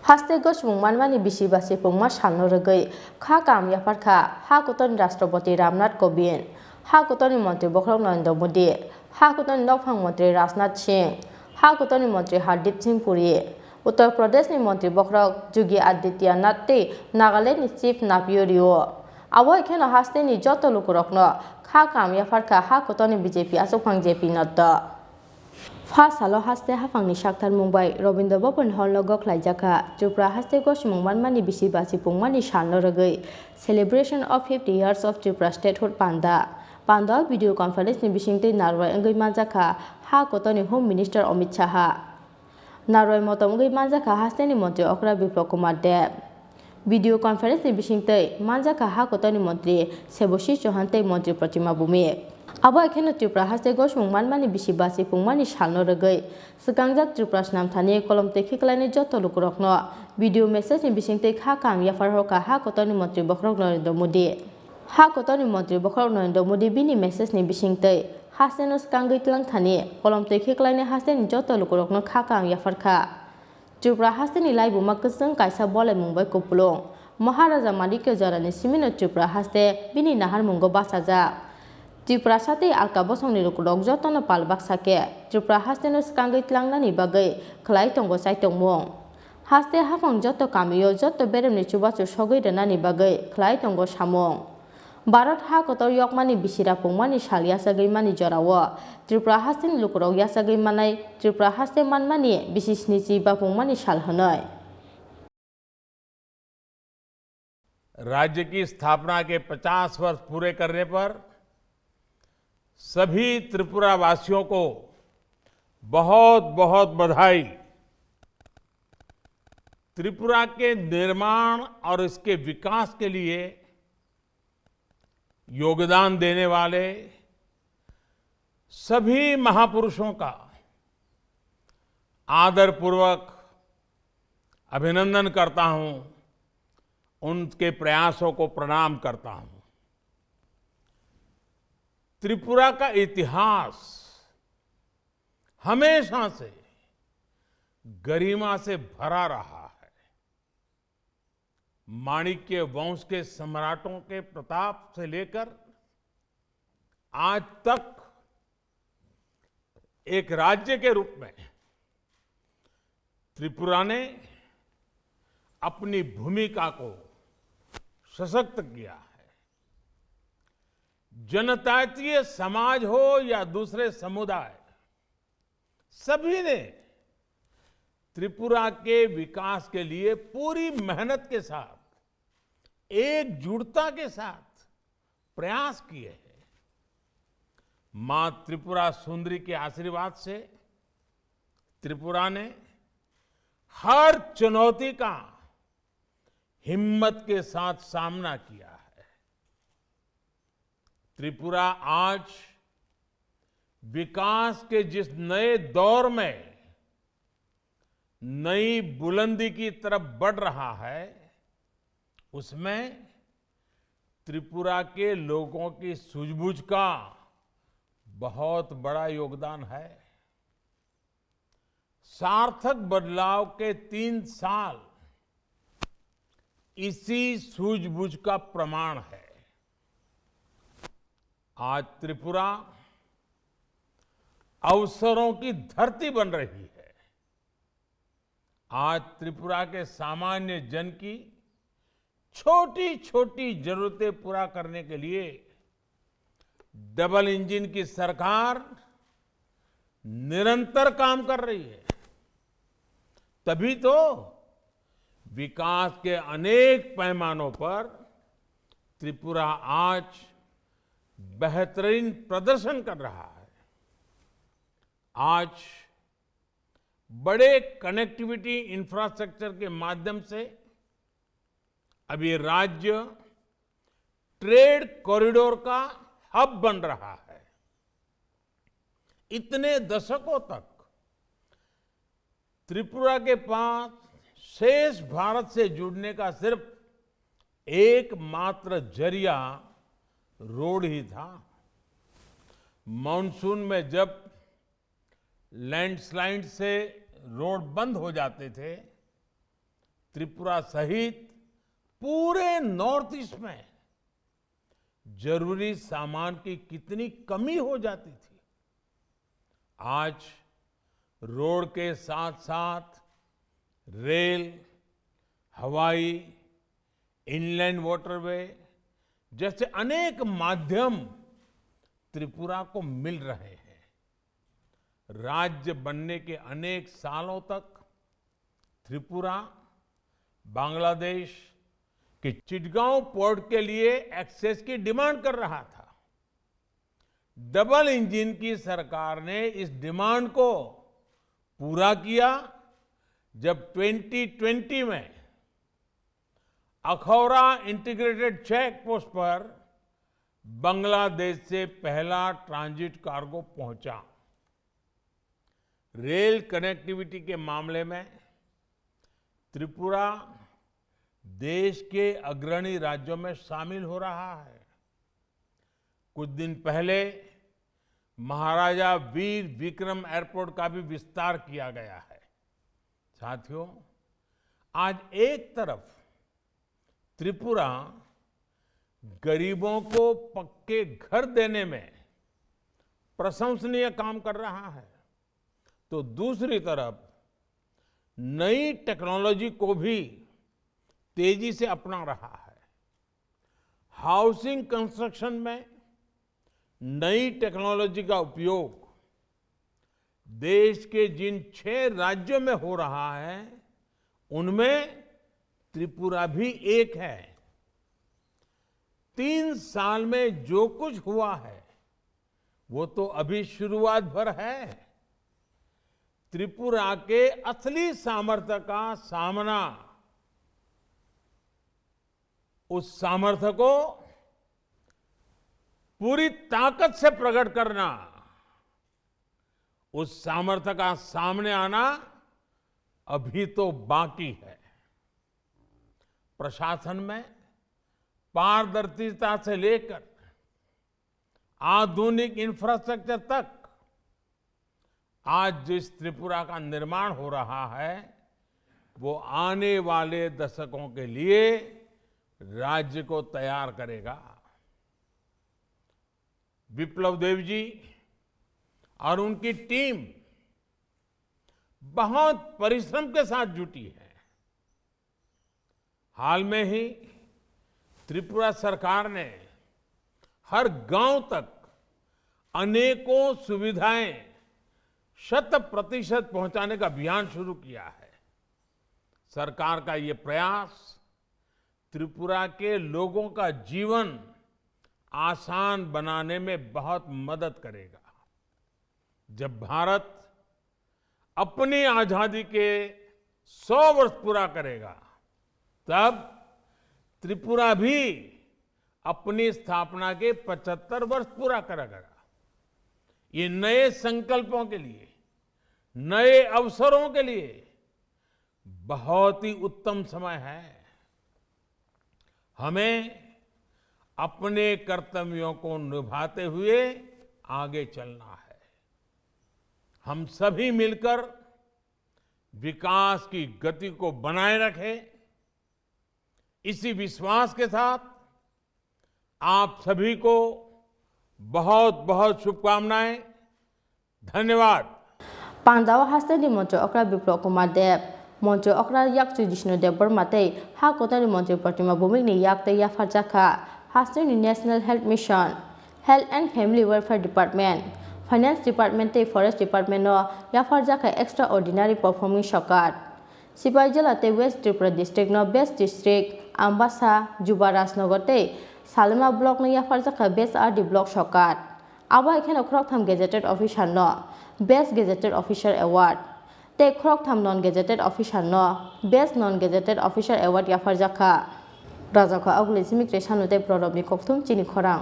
Haste gosh mungmanmani bisi basi pungma salno regai kha kam yapar kha ha kuton Rashtrapati Ramnath Kovind ha kutoni Mantri Bokhrok Narendra Modi ha kutoni Nokphang Mantri Rajnath Singh ha kutoni Mantri Hardip Singh Puri Uttar Pradesh ni Mantri Bokhrok Yogi Adityanath te Nagaland ni Chief Napio Rio abo ekheno haste ni joto lukurokno kha kam yapar kha ha kutoni BJP Asokphang JP Nadda First salo haste hafangni saktar Mumbai Robindra Bhavan hall logo khlaijaka Tripura haste gosh mungmanmani bisi basi pungmani salno regai celebration of 50 years of Tripura statehood panda video conference ni bisingte narwai angai manjaka ha kotoni home minister Amit Shah narwai motom angai manjaka haste ni mantri Okra Biplop Kumar Dev video conference ni bisingte manjaka ha kotoni mantri Seboshi Chauhan tei mantri Pratima Bhumi abo ekheno Tripura haste gosh mungmanmani bisi basi pungmani salno regai skangjak Tripura snamthani kolomte khiklaini joto lukurokno video message ni bisingte kha kam yafar hoka ha kotoni mantri Bokhrok Narendra Modi ha kotoni mantri Bokhrok Narendra Modi bini message ni bisingte haste no skangai tlang thani kolomte khiklaini haste ni joto lukurokno kha kam yafar kha Tripura haste ni laibu makasung kaisa bolai mungbai kopulong Maharaja Manikya Jarani simino Tripura haste bini nahar mungo basaja Tripura sate alka bosongni lukurok jotono palbak sake Tripura haste no skangai tlangnani bagai khlai tongo saitongmung haste hafang joto kamiyo joto beremni chubachu sogoi renani bagai khlai tongo samung Bharat ha kotor yokmani bisira pungmani sal yasagai mani jorawo Tripura haste ni lukurok yasagai manai Tripura haste manmani bisisni chi ba pungmani sal honoi राज्य की स्थापना के 50 वर्ष पूरे करने पर सभी त्रिपुरा वासियों को बहुत बहुत बधाई। त्रिपुरा के निर्माण और इसके विकास के लिए योगदान देने वाले सभी महापुरुषों का आदरपूर्वक अभिनंदन करता हूं, उनके प्रयासों को प्रणाम करता हूं। त्रिपुरा का इतिहास हमेशा से गरिमा से भरा रहा है। माणिक्य वंश के सम्राटों के प्रताप से लेकर आज तक एक राज्य के रूप में त्रिपुरा ने अपनी भूमिका को सशक्त किया है। जनजातीय समाज हो या दूसरे समुदाय, सभी ने त्रिपुरा के विकास के लिए पूरी मेहनत के साथ एकजुटता के साथ प्रयास किए हैं। मां त्रिपुरा सुंदरी के आशीर्वाद से त्रिपुरा ने हर चुनौती का हिम्मत के साथ सामना किया है। त्रिपुरा आज विकास के जिस नए दौर में नई बुलंदी की तरफ बढ़ रहा है, उसमें त्रिपुरा के लोगों की सूझबूझ का बहुत बड़ा योगदान है। सार्थक बदलाव के 3 साल इसी सूझबूझ का प्रमाण है। आज त्रिपुरा अवसरों की धरती बन रही है। आज त्रिपुरा के सामान्य जन की छोटी छोटी जरूरतें पूरा करने के लिए डबल इंजन की सरकार निरंतर काम कर रही है। तभी तो विकास के अनेक पैमानों पर त्रिपुरा आज बेहतरीन प्रदर्शन कर रहा है। आज बड़े कनेक्टिविटी इंफ्रास्ट्रक्चर के माध्यम से अब ये राज्य ट्रेड कॉरिडोर का हब बन रहा है। इतने दशकों तक त्रिपुरा के पास शेष भारत से जुड़ने का सिर्फ एकमात्र जरिया रोड ही था। मॉनसून में जब लैंडस्लाइड से रोड बंद हो जाते थे त्रिपुरा सहित पूरे नॉर्थ ईस्ट में जरूरी सामान की कितनी कमी हो जाती थी। आज रोड के साथ साथ रेल, हवाई, इनलैंड वाटरवे जैसे अनेक माध्यम त्रिपुरा को मिल रहे हैं। राज्य बनने के अनेक सालों तक त्रिपुरा बांग्लादेश के चिटगांव पोर्ट के लिए एक्सेस की डिमांड कर रहा था। डबल इंजन की सरकार ने इस डिमांड को पूरा किया जब 2020 में अखौरा इंटीग्रेटेड चेक पोस्ट पर बांग्लादेश से पहला ट्रांजिट कार्गो पहुंचा। रेल कनेक्टिविटी के मामले में त्रिपुरा देश के अग्रणी राज्यों में शामिल हो रहा है। कुछ दिन पहले महाराजा वीर विक्रम एयरपोर्ट का भी विस्तार किया गया है। साथियों, आज एक तरफ त्रिपुरा गरीबों को पक्के घर देने में प्रशंसनीय काम कर रहा है, तो दूसरी तरफ नई टेक्नोलॉजी को भी तेजी से अपना रहा है। हाउसिंग कंस्ट्रक्शन में नई टेक्नोलॉजी का उपयोग देश के जिन 6 राज्यों में हो रहा है उनमें त्रिपुरा भी एक है। 3 साल में जो कुछ हुआ है वो तो अभी शुरुआत भर है। त्रिपुरा के असली सामर्थ्य का सामना, उस सामर्थ्य को पूरी ताकत से प्रकट करना, उस सामर्थ्य का सामने आना अभी तो बाकी है। प्रशासन में पारदर्शिता से लेकर आधुनिक इंफ्रास्ट्रक्चर तक आज जिस त्रिपुरा का निर्माण हो रहा है वो आने वाले दशकों के लिए राज्य को तैयार करेगा। विप्लव देव जी और उनकी टीम बहुत परिश्रम के साथ जुटी है। हाल में ही त्रिपुरा सरकार ने हर गांव तक अनेकों सुविधाएं 100% पहुंचाने का अभियान शुरू किया है। सरकार का ये प्रयास त्रिपुरा के लोगों का जीवन आसान बनाने में बहुत मदद करेगा। जब भारत अपनी आजादी के 100 वर्ष पूरा करेगा तब त्रिपुरा भी अपनी स्थापना के 75 वर्ष पूरा करेगा। ये नए संकल्पों के लिए, नए अवसरों के लिए बहुत ही उत्तम समय है। हमें अपने कर्तव्यों को निभाते हुए आगे चलना है। हम सभी मिलकर विकास की गति को बनाए रखें। इसी विश्वास के साथ आप सभी को बहुत बहुत शुभकामनाएं। धन्यवाद। पांजाव हास्टेली मंत्री अक्रा विप्लव कुमार देव, मंत्री अक्रा याक जिष्णु देव बर्माते हा कोतारी मंत्री प्रतिमा भूमिकनि याकते याफारजाखा हास्टेली national health mission, health and family welfare department, finance department forest department याफारजाखा एक्स्ट्रा ऑर्डिनरी परफॉर्मिंग शकात सिपाही जिलाते west Tripura district best district Ambassa जुबा राजनगर सालमा ब्लॉक न याफारजाखा बेस्ट आरडी ब्लॉक शकात आबा एखाने खरकथाम गेजेटेड ऑफिसर न बेस्ट गेजेटेड ऑफिसर अवार्ड ते खरकथाम नॉन गेजेटेड ऑफिसर न best non gazetted officer award याफारजाखा राजाखा अगले सिमिक्रे सानुते प्ररबनि कक्थुम चिनि खरां।